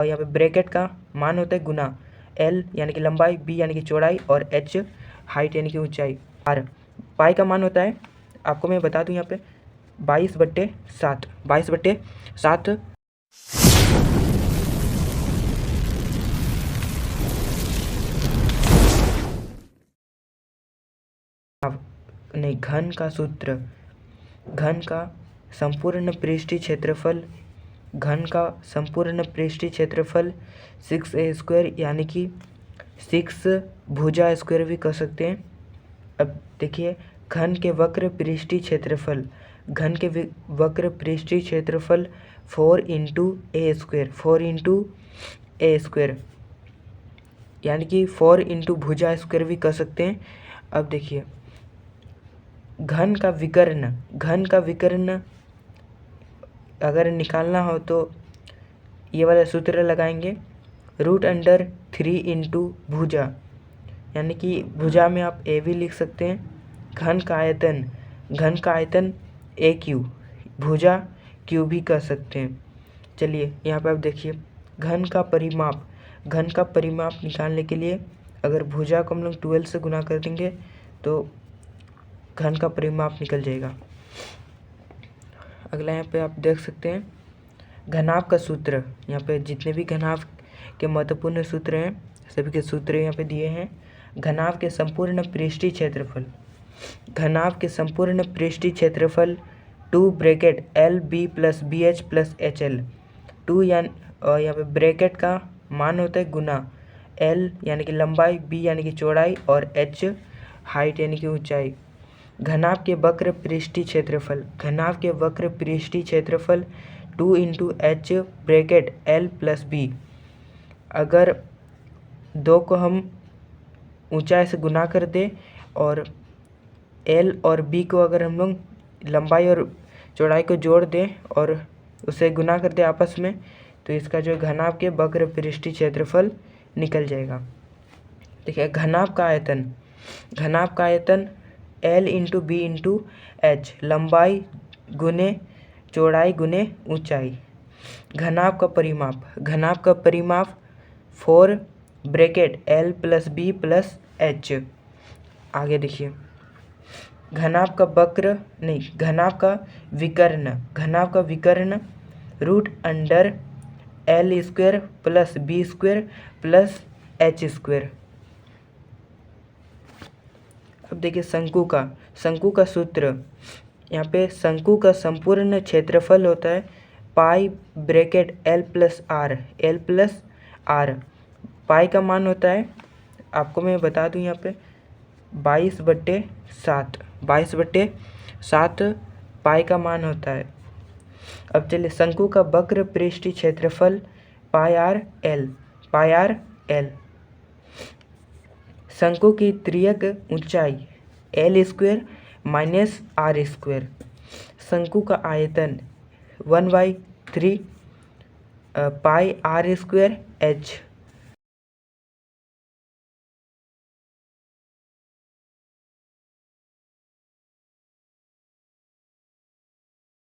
और यहाँ पे ब्रैकेट का मान होता है गुना L यानी कि लंबाई, B यानी कि चौड़ाई और H हाइट यानी कि ऊंचाई। R पाई का मान होता है, आपको मैं बता दूं यहाँ पे 22/7 22/7 नहीं, घन का सूत्र, घन का संपूर्ण पृष्ठीय क्षेत्रफल, घन का संपूर्ण पृष्ठीय क्षेत्रफल 6a² यानी कि 6 भुजा स्क्वायर भी कह सकते हैं। अब देखिए, घन के वक्र पृष्ठीय क्षेत्रफल, घन के वक्र पृष्ठीय क्षेत्रफल 4 × a², 4 × a² यानी कि 4 × भुजा स्क्वायर भी कह सकते हैं। अब देखिए, घन का विकर्ण, घन का विकर्ण अगर निकालना हो तो ये वाला सूत्र लगाएंगे, √3 × भुजा यानी कि भुजा में आप ए भी लिख सकते हैं। घन का आयतन, घन का आयतन AQ, भुजा Q भी कह सकते हैं। चलिए यहाँ पे आप देखिए, घन का परिमाप, घन का परिमाप निकालने के लिए अगर भुजा को हम लोग 12 से गुना कर देंगे तो घन का परिमाप निकल जाएगा। अगला यहाँ पे आप देख सकते हैं घनाभ का सूत्र, यहाँ पे जितने भी घनाभ के महत्वपूर्ण सूत्र हैं सभी के सूत्र यहाँ पे दिए हैं। घनाभ के संपूर्ण पृष्ठीय क्षेत्रफल, घनाभ के संपूर्ण पृष्ठीय क्षेत्रफल 2 ब्रैकेट LB + BH + HL, 2 यहाँ पे ब्रैकेट का मान होता है गुना L यानी कि लंबाई, B यानी कि चौड़ाई और H हाइट यानी कि ऊंचाई। घनाभ के वक्र पृष्ठीय क्षेत्रफल, घनाभ के वक्र पृष्ठीय क्षेत्रफल 2 × H ब्रैकेट L + B। अगर 2 को हम ऊंचाई से गुना कर दें और L और B को अगर हम लोग लंबाई और चौड़ाई को जोड़ दें और उसे गुना कर दें आपस में, तो इसका जो घनाभ के वक्र पृष्ठीय क्षेत्रफल निकल जाएगा। देखिए, घनाभ का आयतन, घनाभ का आयतन L × B × H, लंबाई गुने चौड़ाई गुने ऊंचाई। घनाभ का परिमाप, घनाभ का परिमाप 4 ब्रैकेट L + B + H। आगे देखिए, घनाभ का वक्र नहीं, घनाभ का विकर्ण, घनाभ का विकर्ण √L² + B² + H²। अब देखिए शंकु का, शंकु का सूत्र, यहाँ पे शंकु का संपूर्ण क्षेत्रफल होता है pi bracket L + R, L + R। Pi का मान होता है, आपको मैं बता दूं यहाँ पे 22/7, 22/7 पाई का मान होता है। अब चलिए, शंकु का वक्र पृष्ठीय क्षेत्रफल πr/L, πr/L। शंकु की तिर्यक ऊंचाई L² - R²। शंकु का आयतन 1/3 πr² H,